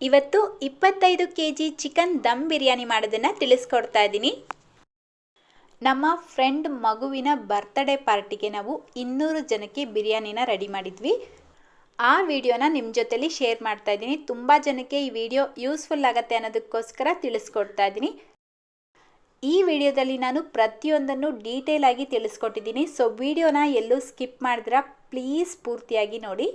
ಇವತ್ತು 25 KG chicken dum biryani ಮಾಡೋದನ್ನು ತಿಳಿಸ್ಕೊಡ್ತಾ ಇದ್ದೀನಿ. ನಮ್ಮ ಫ್ರೆಂಡ್ ಮಗುವಿನ ಬರ್ತ್ಡೇ ಪಾರ್ಟಿಗೆ ನಾವು 200 ಜನಕ್ಕೆ ಬಿರಿಯಾನಿನ ರೆಡಿ ಮಾಡಿದ್ವಿ. ಆ ವಿಡಿಯೋನ ನಿಮ್ಮ ಜೊತೆಲಿ ಶೇರ್ ಮಾಡ್ತಾ ಇದ್ದೀನಿ. ತುಂಬ ಜನಕ್ಕೆ ಈ ವಿಡಿಯೋ ಯೂಸ್ಫುಲ್ ಆಗುತ್ತೆ ಅನ್ನೋದಕ್ಕೋಸ್ಕರ ತಿಳಿಸ್ಕೊಡ್ತಾ ಇದ್ದೀನಿ. ಈ ವಿಡಿಯೋದಲ್ಲಿ ನಾನು ಪ್ರತಿಯೊಂದನ್ನು ಡೀಟೇಲ್ ಆಗಿ ತಿಳಿಸ್ಕೊಟ್ಟಿದ್ದೀನಿ. ಸೊ ವಿಡಿಯೋನ ಎಲ್ಲೂ ಸ್ಕಿಪ್ ಮಾಡಿದ್ರ ಪ್ಲೀಸ್ ಪೂರ್ತಿಯಾಗಿ ನೋಡಿ.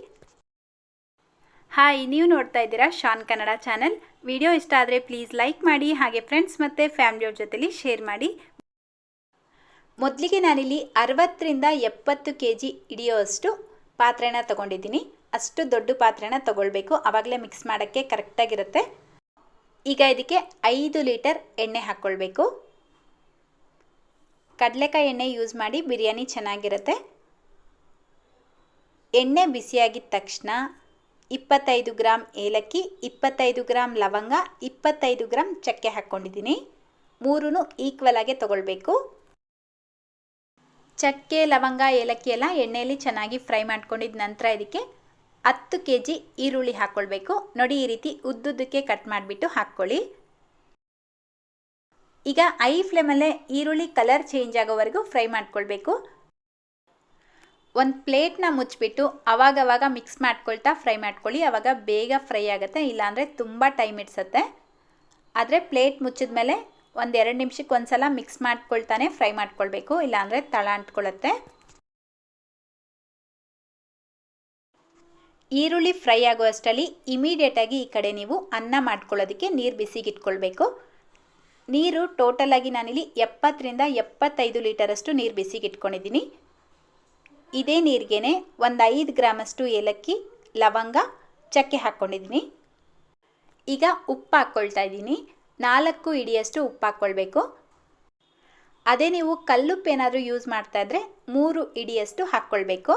ಹಾಯ್, ನೀವು ನೋಡ್ತಾ ಇದ್ದೀರಾ ಶಾನ್ ಕನ್ನಡ ಚಾನಲ್. ವಿಡಿಯೋ ಇಷ್ಟ ಆದರೆ ಪ್ಲೀಸ್ ಲೈಕ್ ಮಾಡಿ, ಹಾಗೆ ಫ್ರೆಂಡ್ಸ್ ಮತ್ತು ಫ್ಯಾಮಿಲಿಯವ್ರ ಜೊತೆಲಿ ಶೇರ್ ಮಾಡಿ. ಮೊದಲಿಗೆ ನಾನಿಲ್ಲಿ 60ರಿಂದ 70 ಕೆಜಿ ಹಿಡಿಯೋಷ್ಟು ಪಾತ್ರೆನ ತೊಗೊಂಡಿದ್ದೀನಿ. ಅಷ್ಟು ದೊಡ್ಡ ಪಾತ್ರೆನ ತೊಗೊಳ್ಬೇಕು, ಆವಾಗಲೇ ಮಿಕ್ಸ್ ಮಾಡೋಕ್ಕೆ ಕರೆಕ್ಟಾಗಿರುತ್ತೆ. ಈಗ ಇದಕ್ಕೆ 5 ಲೀಟರ್ ಎಣ್ಣೆ ಹಾಕ್ಕೊಳ್ಬೇಕು. ಕಡಲೆಕಾಯಿ ಎಣ್ಣೆ ಯೂಸ್ ಮಾಡಿ ಬಿರಿಯಾನಿ ಚೆನ್ನಾಗಿರುತ್ತೆ. ಎಣ್ಣೆ ಬಿಸಿಯಾಗಿದ್ದ ತಕ್ಷಣ 25 ಗ್ರಾಮ್ ಏಲಕ್ಕಿ, 25 ಗ್ರಾಮ್ ಲವಂಗ, 25 ಗ್ರಾಮ್ ಚಕ್ಕೆ ಹಾಕ್ಕೊಂಡಿದ್ದೀನಿ. ಮೂರೂ ಈಕ್ವಲ್ ಆಗಿ ತೊಗೊಳ್ಬೇಕು. ಚಕ್ಕೆ, ಲವಂಗ, ಏಲಕ್ಕಿ ಎಲ್ಲ ಎಣ್ಣೆಯಲ್ಲಿ ಚೆನ್ನಾಗಿ ಫ್ರೈ ಮಾಡ್ಕೊಂಡಿದ್ದ ನಂತರ ಇದಕ್ಕೆ 10 ಕೆಜಿ ಈರುಳ್ಳಿ ಹಾಕ್ಕೊಳ್ಬೇಕು. ನೋಡಿ, ಈ ರೀತಿ ಉದ್ದುದ್ದಕ್ಕೆ ಕಟ್ ಮಾಡಿಬಿಟ್ಟು ಹಾಕ್ಕೊಳ್ಳಿ. ಈಗ ಐ ಫ್ಲೇಮಲ್ಲೇ ಈರುಳ್ಳಿ ಕಲರ್ ಚೇಂಜ್ ಆಗೋವರೆಗೂ ಫ್ರೈ ಮಾಡ್ಕೊಳ್ಬೇಕು. ಒಂದು ಪ್ಲೇಟ್ನ ಮುಚ್ಚಿಬಿಟ್ಟು ಅವಾಗವಾಗ ಮಿಕ್ಸ್ ಮಾಡ್ಕೊಳ್ತಾ ಫ್ರೈ ಮಾಡ್ಕೊಳ್ಳಿ. ಆವಾಗ ಬೇಗ ಫ್ರೈ ಆಗುತ್ತೆ, ಇಲ್ಲಾಂದರೆ ತುಂಬ ಟೈಮ್ ಹಿಡ್ಸತ್ತೆ. ಆದರೆ ಪ್ಲೇಟ್ ಮುಚ್ಚಿದ ಮೇಲೆ 1-2 ನಿಮಿಷಕ್ಕೆ ಒಂದ್ಸಲ ಮಿಕ್ಸ್ ಮಾಡ್ಕೊಳ್ತಾನೆ ಫ್ರೈ ಮಾಡ್ಕೊಳ್ಬೇಕು, ಇಲ್ಲಾಂದರೆ ತಳ ಅಂಟ್ಕೊಳ್ಳುತ್ತೆ. ಈರುಳ್ಳಿ ಫ್ರೈ ಆಗುವಷ್ಟರಲ್ಲಿ ಇಮಿಡಿಯೇಟಾಗಿ ಈ ಕಡೆ ನೀವು ಅನ್ನ ಮಾಡ್ಕೊಳ್ಳೋದಕ್ಕೆ ನೀರು ಬಿಸಿಗೆ ಇಟ್ಕೊಳ್ಬೇಕು. ನೀರು ಟೋಟಲಾಗಿ ನಾನಿಲ್ಲಿ 70ರಿಂದ 75 ಲೀಟರಷ್ಟು ನೀರು ಬಿಸಿಗೆ ಇಟ್ಕೊಂಡಿದ್ದೀನಿ. ಇದೇ ನೀರಿಗೇ 5 ಗ್ರಾಮಷ್ಟು ಏಲಕ್ಕಿ, ಲವಂಗ, ಚಕ್ಕೆ ಹಾಕ್ಕೊಂಡಿದ್ದೀನಿ. ಈಗ ಉಪ್ಪು ಹಾಕ್ಕೊಳ್ತಾ ಇದ್ದೀನಿ. 4 ಹಿಡಿಯಷ್ಟು ಉಪ್ಪು ಹಾಕ್ಕೊಳ್ಬೇಕು. ಅದೇ ನೀವು ಕಲ್ಲುಪ್ಪು ಏನಾದರೂ ಯೂಸ್ ಮಾಡ್ತಾ ಇದ್ದರೆ 3 ಹಿಡಿಯಷ್ಟು ಹಾಕ್ಕೊಳ್ಬೇಕು.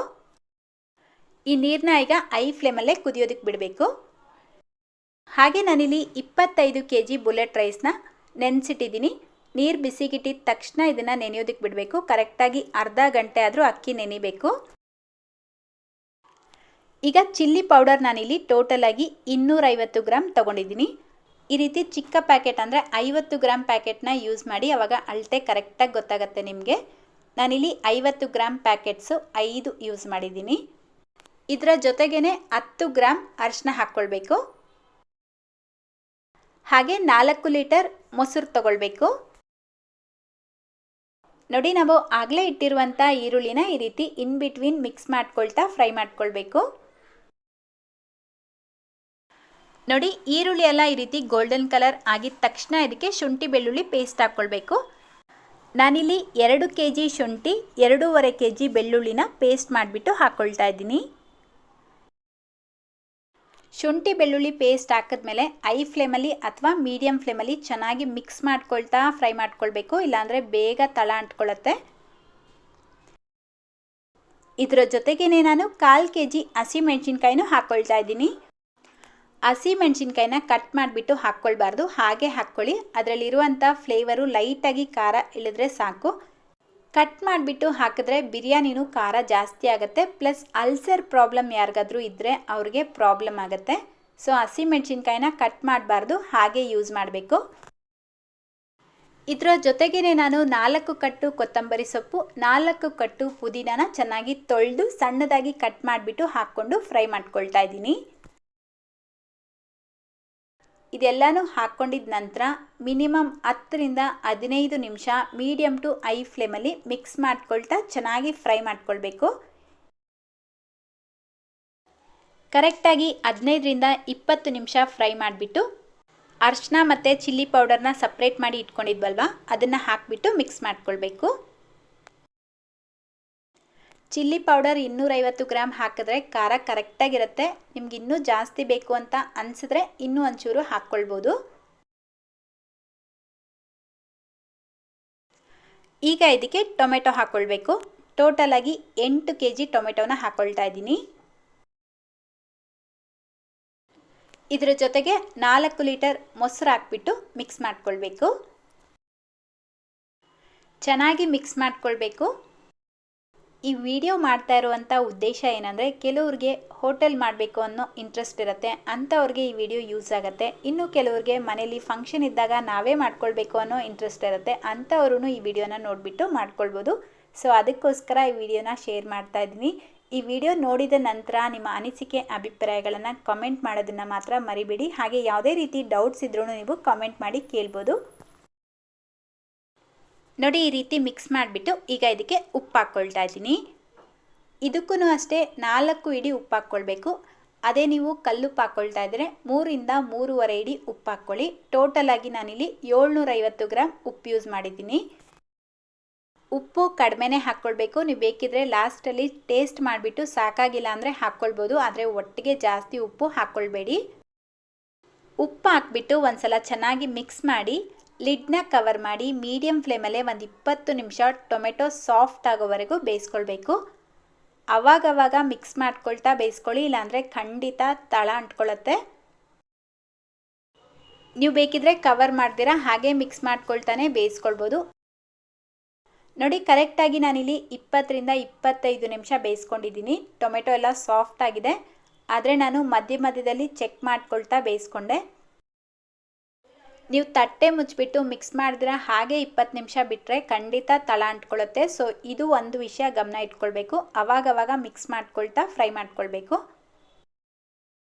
ಈ ನೀರನ್ನ ಈಗ ಐ ಫ್ಲೇಮಲ್ಲೇ ಕುದಿಯೋದಕ್ಕೆ ಬಿಡಬೇಕು. ಹಾಗೆ ನಾನಿಲ್ಲಿ 25 ಕೆಜಿ ಬುಲೆಟ್ ರೈಸ್ನ ನೆನೆಸಿಟ್ಟಿದ್ದೀನಿ. ನೀರು ಬಿಸಿಗಿಟ್ಟಿದ ತಕ್ಷಣ ಇದನ್ನು ನೆನೆಯೋದಕ್ಕೆ ಬಿಡಬೇಕು. ಕರೆಕ್ಟಾಗಿ ಅರ್ಧ ಗಂಟೆ ಆದರೂ ಅಕ್ಕಿ ನೆನಿಬೇಕು. ಈಗ ಚಿಲ್ಲಿ ಪೌಡರ್ ನಾನಿಲ್ಲಿ ಟೋಟಲಾಗಿ 250 ಗ್ರಾಮ್ ತೊಗೊಂಡಿದ್ದೀನಿ. ಈ ರೀತಿ ಚಿಕ್ಕ ಪ್ಯಾಕೆಟ್ ಅಂದರೆ 50 ಗ್ರಾಮ್ ಪ್ಯಾಕೆಟ್ನ ಯೂಸ್ ಮಾಡಿ, ಆವಾಗ ಅಳತೆ ಕರೆಕ್ಟಾಗಿ ಗೊತ್ತಾಗುತ್ತೆ ನಿಮಗೆ. ನಾನಿಲ್ಲಿ 50 ಗ್ರಾಮ್ ಪ್ಯಾಕೆಟ್ಸು 5 ಯೂಸ್ ಮಾಡಿದ್ದೀನಿ. ಇದರ ಜೊತೆಗೇ 10 ಗ್ರಾಮ್ ಅರಿಶಿನ ಹಾಕ್ಕೊಳ್ಬೇಕು. ಹಾಗೆ 4 ಲೀಟರ್ ಮೊಸರು ತಗೊಳ್ಬೇಕು. ನೋಡಿ, ನಾವು ಆಗಲೇ ಇಟ್ಟಿರುವಂಥ ಈರುಳ್ಳಿನ ಈ ರೀತಿ ಇನ್ ಬಿಟ್ವೀನ್ ಮಿಕ್ಸ್ ಮಾಡ್ಕೊಳ್ತಾ ಫ್ರೈ ಮಾಡ್ಕೊಳ್ಬೇಕು. ನೋಡಿ, ಈರುಳ್ಳಿ ಎಲ್ಲ ಈ ರೀತಿ ಗೋಲ್ಡನ್ ಕಲರ್ ಆಗಿದ ತಕ್ಷಣ ಇದಕ್ಕೆ ಶುಂಠಿ ಬೆಳ್ಳುಳ್ಳಿ ಪೇಸ್ಟ್ ಹಾಕ್ಕೊಳ್ಬೇಕು. ನಾನಿಲ್ಲಿ 2 ಕೆಜಿ ಶುಂಠಿ, 2.5 ಕೆಜಿ ಬೆಳ್ಳುಳ್ಳಿನ ಪೇಸ್ಟ್ ಮಾಡಿಬಿಟ್ಟು ಹಾಕ್ಕೊಳ್ತಾ ಇದ್ದೀನಿ. ಶುಂಠಿ ಬೆಳ್ಳುಳ್ಳಿ ಪೇಸ್ಟ್ ಹಾಕಿದ್ಮೇಲೆ ಐ ಫ್ಲೇಮಲ್ಲಿ ಅಥವಾ ಮೀಡಿಯಮ್ ಫ್ಲೇಮಲ್ಲಿ ಚೆನ್ನಾಗಿ ಮಿಕ್ಸ್ ಮಾಡ್ಕೊಳ್ತಾ ಫ್ರೈ ಮಾಡ್ಕೊಳ್ಬೇಕು, ಇಲ್ಲಾಂದರೆ ಬೇಗ ತಳ ಅಂಟ್ಕೊಳ್ಳುತ್ತೆ. ಇದರ ಜೊತೆಗೇ ನಾನು 1/4 ಕೆಜಿ ಹಸಿಮೆಣ್ಸಿನ್ಕಾಯಿನೂ ಹಾಕ್ಕೊಳ್ತಾ ಇದ್ದೀನಿ. ಹಸಿಮೆಣ್ಸಿನ್ಕಾಯಿನ ಕಟ್ ಮಾಡಿಬಿಟ್ಟು ಹಾಕ್ಕೊಳ್ಬಾರ್ದು, ಹಾಗೆ ಹಾಕ್ಕೊಳ್ಳಿ. ಅದರಲ್ಲಿರುವಂಥ ಫ್ಲೇವರು ಲೈಟಾಗಿ ಖಾರ ಇಳಿದ್ರೆ ಸಾಕು. ಕಟ್ ಮಾಡಿಬಿಟ್ಟು ಹಾಕಿದ್ರೆ ಬಿರಿಯಾನಿನೂ ಖಾರ ಜಾಸ್ತಿ ಆಗುತ್ತೆ. ಪ್ಲಸ್ ಅಲ್ಸರ್ ಪ್ರಾಬ್ಲಮ್ ಯಾರಿಗಾದ್ರೂ ಇದ್ದರೆ ಅವ್ರಿಗೆ ಪ್ರಾಬ್ಲಮ್ ಆಗುತ್ತೆ. ಸೊ ಹಸಿಮೆಣ್ಸಿನ್ಕಾಯಿನ ಕಟ್ ಮಾಡಬಾರ್ದು, ಹಾಗೆ ಯೂಸ್ ಮಾಡಬೇಕು. ಇದರ ಜೊತೆಗೇ ನಾನು 4 ಕಟ್ಟು ಕೊತ್ತಂಬರಿ ಸೊಪ್ಪು, 4 ಕಟ್ಟು ಪುದೀನಾನ ಚೆನ್ನಾಗಿ ತೊಳೆದು ಸಣ್ಣದಾಗಿ ಕಟ್ ಮಾಡಿಬಿಟ್ಟು ಹಾಕ್ಕೊಂಡು ಫ್ರೈ ಮಾಡ್ಕೊಳ್ತಾ ಇದ್ದೀನಿ. ಇದೆಲ್ಲನೂ ಹಾಕ್ಕೊಂಡಿದ್ದ ನಂತರ ಮಿನಿಮಮ್ 10ರಿಂದ 15 ನಿಮಿಷ ಮೀಡಿಯಮ್ ಟು ಐ ಫ್ಲೇಮಲ್ಲಿ ಮಿಕ್ಸ್ ಮಾಡ್ಕೊಳ್ತಾ ಚೆನ್ನಾಗಿ ಫ್ರೈ ಮಾಡ್ಕೊಳ್ಬೇಕು. ಕರೆಕ್ಟಾಗಿ 15ರಿಂದ 20 ನಿಮಿಷ ಫ್ರೈ ಮಾಡಿಬಿಟ್ಟು ಅರಿಶಿನ ಮತ್ತು ಚಿಲ್ಲಿ ಪೌಡರ್ನ ಸಪ್ರೇಟ್ ಮಾಡಿ ಇಟ್ಕೊಂಡಿದ್ವಲ್ವ, ಅದನ್ನು ಹಾಕಿಬಿಟ್ಟು ಮಿಕ್ಸ್ ಮಾಡ್ಕೊಳ್ಬೇಕು. ಚಿಲ್ಲಿ ಪೌಡರ್ 250 ಗ್ರಾಮ್ ಹಾಕಿದ್ರೆ ಖಾರ ಕರೆಕ್ಟಾಗಿರುತ್ತೆ. ನಿಮ್ಗೆ ಇನ್ನೂ ಜಾಸ್ತಿ ಬೇಕು ಅಂತ ಅನಿಸಿದ್ರೆ ಇನ್ನೂ ಒಂಚೂರು ಹಾಕ್ಕೊಳ್ಬೋದು. ಈಗ ಇದಕ್ಕೆ ಟೊಮೆಟೊ ಹಾಕ್ಕೊಳ್ಬೇಕು. ಟೋಟಲಾಗಿ 8 ಕೆಜಿ ಟೊಮೆಟೊನ ಹಾಕ್ಕೊಳ್ತಾ ಇದ್ದೀನಿ. ಇದರ ಜೊತೆಗೆ 4 ಲೀಟರ್ ಮೊಸರು ಹಾಕ್ಬಿಟ್ಟು ಮಿಕ್ಸ್ ಮಾಡ್ಕೊಳ್ಬೇಕು. ಚೆನ್ನಾಗಿ ಮಿಕ್ಸ್ ಮಾಡ್ಕೊಳ್ಬೇಕು. ಈ ವಿಡಿಯೋ ಮಾಡ್ತಾ ಇರುವಂಥ ಉದ್ದೇಶ ಏನಂದರೆ, ಕೆಲವ್ರಿಗೆ ಹೋಟೆಲ್ ಮಾಡಬೇಕು ಅನ್ನೋ ಇಂಟ್ರೆಸ್ಟ್ ಇರುತ್ತೆ, ಅಂಥವ್ರಿಗೆ ಈ ವಿಡಿಯೋ ಯೂಸ್ ಆಗುತ್ತೆ. ಇನ್ನು ಕೆಲವ್ರಿಗೆ ಮನೇಲಿ ಫಂಕ್ಷನ್ ಇದ್ದಾಗ ನಾವೇ ಮಾಡ್ಕೊಳ್ಬೇಕು ಅನ್ನೋ ಇಂಟ್ರೆಸ್ಟ್ ಇರುತ್ತೆ, ಅಂಥವ್ರೂ ಈ ವಿಡಿಯೋನ ನೋಡಿಬಿಟ್ಟು ಮಾಡ್ಕೊಳ್ಬೋದು. ಸೊ ಅದಕ್ಕೋಸ್ಕರ ಈ ವಿಡಿಯೋನ ಶೇರ್ ಮಾಡ್ತಾ ಇದ್ದೀನಿ. ಈ ವಿಡಿಯೋ ನೋಡಿದ ನಂತರ ನಿಮ್ಮ ಅನಿಸಿಕೆ ಅಭಿಪ್ರಾಯಗಳನ್ನು ಕಮೆಂಟ್ ಮಾಡೋದನ್ನು ಮಾತ್ರ ಮರಿಬೇಡಿ. ಹಾಗೆ ಯಾವುದೇ ರೀತಿ ಡೌಟ್ಸ್ ಇದ್ರೂ ನೀವು ಕಮೆಂಟ್ ಮಾಡಿ ಕೇಳ್ಬೋದು. ನೋಡಿ, ಈ ರೀತಿ ಮಿಕ್ಸ್ ಮಾಡಿಬಿಟ್ಟು ಈಗ ಇದಕ್ಕೆ ಉಪ್ಪು ಹಾಕ್ಕೊಳ್ತಾ ಇದ್ದೀನಿ. ಇದಕ್ಕೂ ಅಷ್ಟೇ 4 ಇಡಿ ಉಪ್ಪು ಹಾಕ್ಕೊಳ್ಬೇಕು. ಅದೇ ನೀವು ಕಲ್ಲುಪ್ಪು ಹಾಕ್ಕೊಳ್ತಾ ಇದ್ದರೆ 3 ಇಂದ 3.5 ಇಡಿ ಉಪ್ಪು ಹಾಕ್ಕೊಳ್ಳಿ. ಟೋಟಲಾಗಿ ನಾನಿಲ್ಲಿ 750 ಗ್ರಾಮ್ ಉಪ್ಪು ಯೂಸ್ ಮಾಡಿದ್ದೀನಿ. ಉಪ್ಪು ಕಡಿಮೆನೇ ಹಾಕ್ಕೊಳ್ಬೇಕು. ನೀವು ಬೇಕಿದ್ರೆ ಲಾಸ್ಟಲ್ಲಿ ಟೇಸ್ಟ್ ಮಾಡಿಬಿಟ್ಟು ಸಾಕಾಗಿಲ್ಲ ಅಂದರೆ ಹಾಕ್ಕೊಳ್ಬೋದು, ಆದರೆ ಒಟ್ಟಿಗೆ ಜಾಸ್ತಿ ಉಪ್ಪು ಹಾಕ್ಕೊಳ್ಬೇಡಿ. ಉಪ್ಪು ಹಾಕ್ಬಿಟ್ಟು ಒಂದ್ಸಲ ಚೆನ್ನಾಗಿ ಮಿಕ್ಸ್ ಮಾಡಿ ಲಿಡ್ನ ಕವರ್ ಮಾಡಿ ಮೀಡಿಯಮ್ ಫ್ಲೇಮಲ್ಲೇ ಒಂದು 20 ನಿಮಿಷ ಟೊಮೆಟೊ ಸಾಫ್ಟ್ ಆಗೋವರೆಗೂ ಬೇಯಿಸ್ಕೊಳ್ಬೇಕು. ಅವಾಗವಾಗ ಮಿಕ್ಸ್ ಮಾಡ್ಕೊಳ್ತಾ ಬೇಯಿಸ್ಕೊಳ್ಳಿ, ಇಲ್ಲಾಂದರೆ ಖಂಡಿತ ತಳ ಅಂಟ್ಕೊಳ್ಳುತ್ತೆ. ನೀವು ಬೇಕಿದ್ರೆ ಕವರ್ ಮಾಡ್ದಿರಾ ಹಾಗೆ ಮಿಕ್ಸ್ ಮಾಡ್ಕೊಳ್ತಾನೆ ಬೇಯಿಸ್ಕೊಳ್ಬೋದು. ನೋಡಿ, ಕರೆಕ್ಟಾಗಿ ನಾನಿಲ್ಲಿ 20 ರಿಂದ 25 ನಿಮಿಷ ಬೇಯಿಸ್ಕೊಂಡಿದ್ದೀನಿ. ಟೊಮೆಟೊ ಎಲ್ಲ ಸಾಫ್ಟ್ ಆಗಿದೆ, ಆದರೆ ನಾನು ಮಧ್ಯದಲ್ಲಿ ಚೆಕ್ ಮಾಡ್ಕೊಳ್ತಾ ಬೇಯಿಸ್ಕೊಂಡೆ. ನೀವು ತಟ್ಟೆ ಮುಚ್ಚಿಬಿಟ್ಟು ಮಿಕ್ಸ್ ಮಾಡಿದ್ರೆ ಹಾಗೆ 20 ನಿಮಿಷ ಬಿಟ್ಟರೆ ಖಂಡಿತ ತಳ ಅಂಟ್ಕೊಳ್ಳುತ್ತೆ. ಸೊ ಇದು ಒಂದು ವಿಷಯ ಗಮನ ಇಟ್ಕೊಳ್ಬೇಕು, ಅವಾಗವಾಗ ಮಿಕ್ಸ್ ಮಾಡ್ಕೊಳ್ತಾ ಫ್ರೈ ಮಾಡ್ಕೊಳ್ಬೇಕು.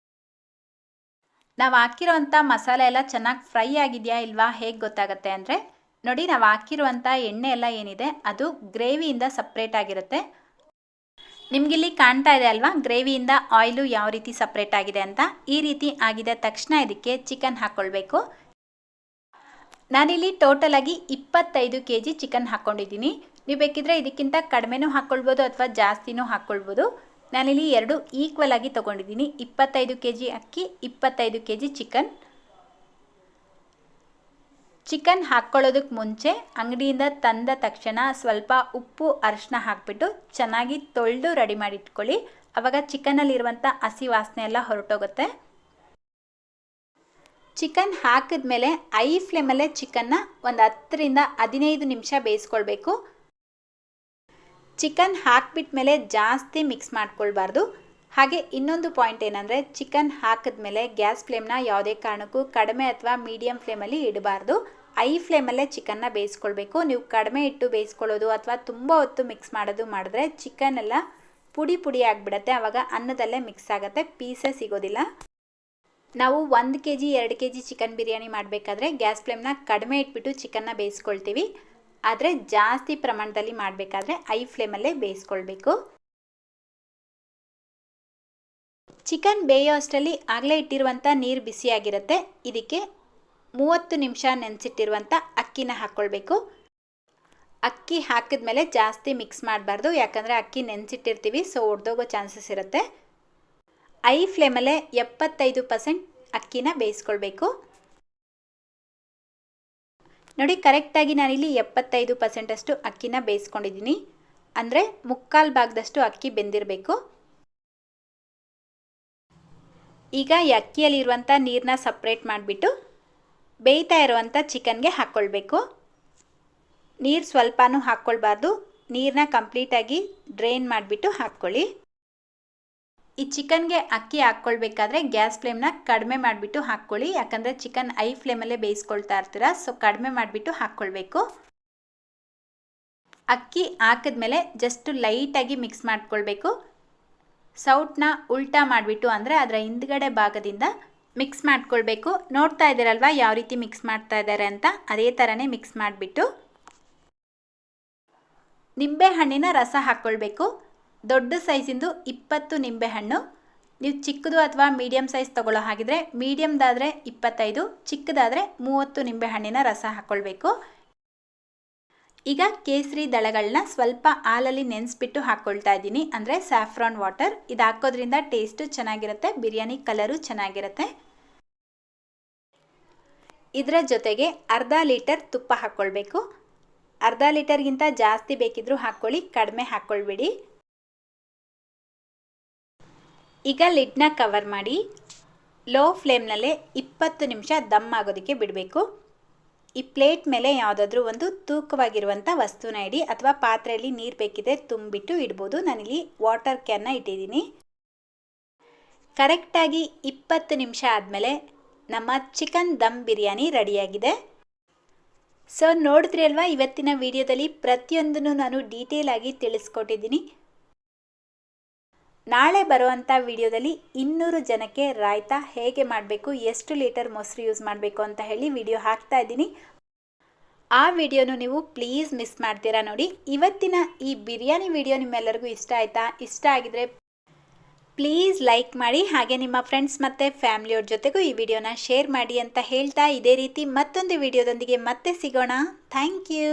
ನಾವು ಹಾಕಿರೋವಂಥ ಮಸಾಲೆ ಎಲ್ಲ ಚೆನ್ನಾಗಿ ಫ್ರೈ ಆಗಿದೆಯಾ ಇಲ್ವಾ ಹೇಗೆ ಗೊತ್ತಾಗುತ್ತೆ ಅಂದರೆ, ನೋಡಿ, ನಾವು ಹಾಕಿರುವಂಥ ಎಣ್ಣೆ ಎಲ್ಲ ಏನಿದೆ ಅದು ಗ್ರೇವಿಯಿಂದ ಸಪ್ರೇಟ್ ಆಗಿರುತ್ತೆ. ನಿಮಗಿಲ್ಲಿ ಕಾಣ್ತಾ ಇದೆ ಅಲ್ವಾ, ಗ್ರೇವಿಯಿಂದ ಆಯಿಲು ಯಾವ ರೀತಿ ಸಪ್ರೇಟ್ ಆಗಿದೆ ಅಂತ. ಈ ರೀತಿ ಆಗಿದ ತಕ್ಷಣ ಇದಕ್ಕೆ ಚಿಕನ್ ಹಾಕ್ಕೊಳ್ಬೇಕು. ನಾನಿಲ್ಲಿ ಟೋಟಲಾಗಿ 25 kg ಚಿಕನ್ ಹಾಕ್ಕೊಂಡಿದ್ದೀನಿ. ನೀವು ಬೇಕಿದ್ರೆ ಇದಕ್ಕಿಂತ ಕಡಿಮೆನೂ ಹಾಕ್ಕೊಳ್ಬೋದು ಅಥವಾ ಜಾಸ್ತಿನೂ ಹಾಕ್ಕೊಳ್ಬೋದು. ನಾನಿಲ್ಲಿ 2 ಈಕ್ವಲ್ ಆಗಿ ತೊಗೊಂಡಿದ್ದೀನಿ. 25 kg ಅಕ್ಕಿ, 25 kg ಚಿಕನ್. ಚಿಕನ್ ಹಾಕ್ಕೊಳ್ಳೋದಕ್ಕೆ ಮುಂಚೆ ಅಂಗಡಿಯಿಂದ ತಂದ ತಕ್ಷಣ ಸ್ವಲ್ಪ ಉಪ್ಪು ಅರಿಶಿನ ಹಾಕಿಬಿಟ್ಟು ಚೆನ್ನಾಗಿ ತೊಳೆದು ರೆಡಿ ಮಾಡಿ ಇಟ್ಕೊಳ್ಳಿ. ಆವಾಗ ಚಿಕನಲ್ಲಿರುವಂಥ ಹಸಿ ವಾಸನೆ ಎಲ್ಲ ಹೊರಟೋಗುತ್ತೆ. ಚಿಕನ್ ಹಾಕಿದ್ಮೇಲೆ ಐ ಫ್ಲೇಮಲ್ಲೇ ಚಿಕನ್ನ ಒಂದು 10 ರಿಂದ 15 ನಿಮಿಷ ಬೇಯಿಸ್ಕೊಳ್ಬೇಕು. ಚಿಕನ್ ಹಾಕಿಬಿಟ್ಮೇಲೆ ಜಾಸ್ತಿ ಮಿಕ್ಸ್ ಮಾಡ್ಕೊಳ್ಬಾರ್ದು. ಹಾಗೆ ಇನ್ನೊಂದು ಪಾಯಿಂಟ್ ಏನಂದರೆ, ಚಿಕನ್ ಹಾಕಿದ್ಮೇಲೆ ಗ್ಯಾಸ್ ಫ್ಲೇಮ್ನ ಯಾವುದೇ ಕಾರಣಕ್ಕೂ ಕಡಿಮೆ ಅಥವಾ ಮೀಡಿಯಮ್ ಫ್ಲೇಮಲ್ಲಿ ಇಡಬಾರ್ದು. ಐ ಫ್ಲೇಮಲ್ಲೇ ಚಿಕನ್ನ ಬೇಯಿಸ್ಕೊಳ್ಬೇಕು. ನೀವು ಕಡಿಮೆ ಇಟ್ಟು ಬೇಯಿಸ್ಕೊಳ್ಳೋದು ಅಥವಾ ತುಂಬ ಹೊತ್ತು ಮಿಕ್ಸ್ ಮಾಡೋದು ಮಾಡಿದ್ರೆ ಚಿಕನ್ ಎಲ್ಲ ಪುಡಿ ಆಗಿಬಿಡುತ್ತೆ. ಆವಾಗ ಅನ್ನದಲ್ಲೇ ಮಿಕ್ಸ್ ಆಗುತ್ತೆ, ಪೀಸೇ ಸಿಗೋದಿಲ್ಲ. ನಾವು 1 kg 2 kg ಚಿಕನ್ ಬಿರಿಯಾನಿ ಮಾಡಬೇಕಾದ್ರೆ ಗ್ಯಾಸ್ ಫ್ಲೇಮ್ನ ಕಡಿಮೆ ಇಟ್ಬಿಟ್ಟು ಚಿಕನ್ನ ಬೇಯಿಸ್ಕೊಳ್ತೀವಿ. ಆದರೆ ಜಾಸ್ತಿ ಪ್ರಮಾಣದಲ್ಲಿ ಮಾಡಬೇಕಾದ್ರೆ ಐ ಫ್ಲೇಮಲ್ಲೇ ಬೇಯಿಸ್ಕೊಳ್ಬೇಕು. ಚಿಕನ್ ಬೇಯೋ ಅಷ್ಟರಲ್ಲಿ ಆಗಲೇ ಇಟ್ಟಿರುವಂಥ ನೀರು ಬಿಸಿಯಾಗಿರುತ್ತೆ. ಇದಕ್ಕೆ 30 ನಿಮಿಷ ನೆನೆಸಿಟ್ಟಿರುವಂಥ ಅಕ್ಕಿನ ಹಾಕ್ಕೊಳ್ಬೇಕು. ಅಕ್ಕಿ ಹಾಕಿದ್ಮೇಲೆ ಜಾಸ್ತಿ ಮಿಕ್ಸ್ ಮಾಡಬಾರ್ದು, ಯಾಕಂದರೆ ಅಕ್ಕಿ ನೆನೆಸಿಟ್ಟಿರ್ತೀವಿ, ಸೊ ಒಡೆದೋಗೋ ಚಾನ್ಸಸ್ ಇರುತ್ತೆ. ಐ ಫ್ಲೇಮಲ್ಲೇ 75% ಅಕ್ಕಿನ ಬೇಯಿಸ್ಕೊಳ್ಬೇಕು. ನೋಡಿ, ಕರೆಕ್ಟಾಗಿ ನಾನಿಲ್ಲಿ 75% ಅಷ್ಟು ಅಕ್ಕಿನ ಬೇಯಿಸ್ಕೊಂಡಿದ್ದೀನಿ. ಅಂದರೆ 3/4 ಭಾಗದಷ್ಟು ಅಕ್ಕಿ ಬೆಂದಿರಬೇಕು. ಈಗ ಈ ಅಕ್ಕಿಯಲ್ಲಿರುವಂಥ ನೀರನ್ನ ಸಪ್ರೇಟ್ ಮಾಡಿಬಿಟ್ಟು ಬೇಯ್ತಾ ಇರುವಂಥ ಚಿಕನ್ಗೆ ಹಾಕ್ಕೊಳ್ಬೇಕು. ನೀರು ಸ್ವಲ್ಪನೂ ಹಾಕ್ಕೊಳ್ಬಾರ್ದು, ನೀರನ್ನ ಕಂಪ್ಲೀಟಾಗಿ ಡ್ರೈನ್ ಮಾಡಿಬಿಟ್ಟು ಹಾಕ್ಕೊಳ್ಳಿ. ಈ ಚಿಕನ್ಗೆ ಅಕ್ಕಿ ಹಾಕ್ಕೊಳ್ಬೇಕಾದ್ರೆ ಗ್ಯಾಸ್ ಫ್ಲೇಮ್ನ ಕಡಿಮೆ ಮಾಡಿಬಿಟ್ಟು ಹಾಕ್ಕೊಳ್ಳಿ, ಯಾಕಂದರೆ ಚಿಕನ್ ಐ ಫ್ಲೇಮಲ್ಲೇ ಬೇಯಿಸ್ಕೊಳ್ತಾ ಇರ್ತೀರ. ಸೊ ಕಡಿಮೆ ಮಾಡಿಬಿಟ್ಟು ಹಾಕ್ಕೊಳ್ಬೇಕು. ಅಕ್ಕಿ ಹಾಕಿದ್ಮೇಲೆ ಜಸ್ಟ್ ಲೈಟಾಗಿ ಮಿಕ್ಸ್ ಮಾಡ್ಕೊಳ್ಬೇಕು. ಸೌಟ್ನ ಉಲ್ಟಾ ಮಾಡಿಬಿಟ್ಟು, ಅಂದರೆ ಅದರ ಹಿಂದ್ಗಡೆ ಭಾಗದಿಂದ ಮಿಕ್ಸ್ ಮಾಡ್ಕೊಳ್ಬೇಕು. ನೋಡ್ತಾ ಇದ್ದೀರಲ್ವ ಯಾವ ರೀತಿ ಮಿಕ್ಸ್ ಮಾಡ್ತಾ ಇದ್ದಾರೆ ಅಂತ, ಅದೇ ಥರನೇ ಮಿಕ್ಸ್ ಮಾಡಿಬಿಟ್ಟು ನಿಂಬೆ ಹಣ್ಣಿನ ರಸ ಹಾಕ್ಕೊಳ್ಬೇಕು. ದೊಡ್ಡ ಸೈಜಿಂದು 20 ನಿಂಬೆಹಣ್ಣು. ನೀವು ಚಿಕ್ಕದು ಅಥವಾ ಮೀಡಿಯಮ್ ಸೈಜ್ ತೊಗೊಳ್ಳೋ ಹಾಗಿದ್ರೆ ಮೀಡಿಯಮ್ದಾದರೆ 25, ಚಿಕ್ಕದಾದರೆ 30 ನಿಂಬೆಹಣ್ಣಿನ ರಸ ಹಾಕ್ಕೊಳ್ಬೇಕು. ಈಗ ಕೇಸರಿ ದಳಗಳನ್ನ ಸ್ವಲ್ಪ ಹಾಲಲ್ಲಿ ನೆನೆಸ್ಬಿಟ್ಟು ಹಾಕ್ಕೊಳ್ತಾ ಇದ್ದೀನಿ, ಅಂದರೆ ಸ್ಯಾಫ್ರಾನ್ ವಾಟರ್. ಇದು ಹಾಕೋದ್ರಿಂದ ಟೇಸ್ಟು ಚೆನ್ನಾಗಿರುತ್ತೆ, ಬಿರಿಯಾನಿ ಕಲರು ಚೆನ್ನಾಗಿರುತ್ತೆ. ಇದರ ಜೊತೆಗೆ ಅರ್ಧ ಲೀಟರ್ ತುಪ್ಪ ಹಾಕ್ಕೊಳ್ಬೇಕು. ಅರ್ಧ ಲೀಟರ್ಗಿಂತ ಜಾಸ್ತಿ ಬೇಕಿದ್ರೂ ಹಾಕ್ಕೊಳ್ಳಿ, ಕಡಿಮೆ ಹಾಕ್ಕೊಳ್ಬೇಡಿ. ಈಗ ಲಿಡ್ನ ಕವರ್ ಮಾಡಿ ಲೋ ಫ್ಲೇಮ್ನಲ್ಲೇ 20 ನಿಮಿಷ ದಮ್ ಆಗೋದಕ್ಕೆ ಬಿಡಬೇಕು. ಈ ಪ್ಲೇಟ್ ಮೇಲೆ ಯಾವುದಾದ್ರೂ ಒಂದು ತೂಕವಾಗಿರುವಂಥ ವಸ್ತುನ ಇಡಿ, ಅಥವಾ ಪಾತ್ರೆಯಲ್ಲಿ ನೀರು ಬೇಕಿದ್ರೆ ತುಂಬಿಟ್ಟು ಇಡ್ಬೋದು. ನಾನಿಲ್ಲಿ ವಾಟರ್ ಕ್ಯಾನ್ನ ಇಟ್ಟಿದ್ದೀನಿ. ಕರೆಕ್ಟಾಗಿ 20 ನಿಮಿಷ ಆದಮೇಲೆ ನಮ್ಮ ಚಿಕನ್ ದಮ್ ಬಿರಿಯಾನಿ ರೆಡಿಯಾಗಿದೆ. ಸೊ ನೋಡಿದ್ರಿ ಅಲ್ವಾ, ಇವತ್ತಿನ ವಿಡಿಯೋದಲ್ಲಿ ಪ್ರತಿಯೊಂದನ್ನು ನಾನು ಡೀಟೇಲ್ ಆಗಿ ತಿಳಿಸ್ಕೊಟ್ಟಿದ್ದೀನಿ. ನಾಳೆ ಬರುವಂಥ ವಿಡಿಯೋದಲ್ಲಿ 200 ಜನಕ್ಕೆ ರಾಯ್ತಾ ಹೇಗೆ ಮಾಡಬೇಕು, ಎಷ್ಟು ಲೀಟರ್ ಮೊಸರು ಯೂಸ್ ಮಾಡಬೇಕು ಅಂತ ಹೇಳಿ ವಿಡಿಯೋ ಹಾಕ್ತಾ ಇದ್ದೀನಿ. ಆ ವಿಡಿಯೋನು ನೀವು ಪ್ಲೀಸ್ ಮಿಸ್ ಮಾಡ್ತೀರಾ ನೋಡಿ. ಇವತ್ತಿನ ಈ ಬಿರಿಯಾನಿ ವಿಡಿಯೋ ನಿಮ್ಮೆಲ್ಲರಿಗೂ ಇಷ್ಟ ಆಯಿತಾ? ಇಷ್ಟ ಆಗಿದ್ರೆ ಪ್ಲೀಸ್ ಲೈಕ್ ಮಾಡಿ, ಹಾಗೆ ನಿಮ್ಮ ಫ್ರೆಂಡ್ಸ್ ಮತ್ತು ಫ್ಯಾಮಿಲಿಯವ್ರ ಜೊತೆಗೂ ಈ ವಿಡಿಯೋನ ಶೇರ್ ಮಾಡಿ ಅಂತ ಹೇಳ್ತಾ, ಇದೇ ರೀತಿ ಮತ್ತೊಂದು ವಿಡಿಯೋದೊಂದಿಗೆ ಮತ್ತೆ ಸಿಗೋಣ. Thank you.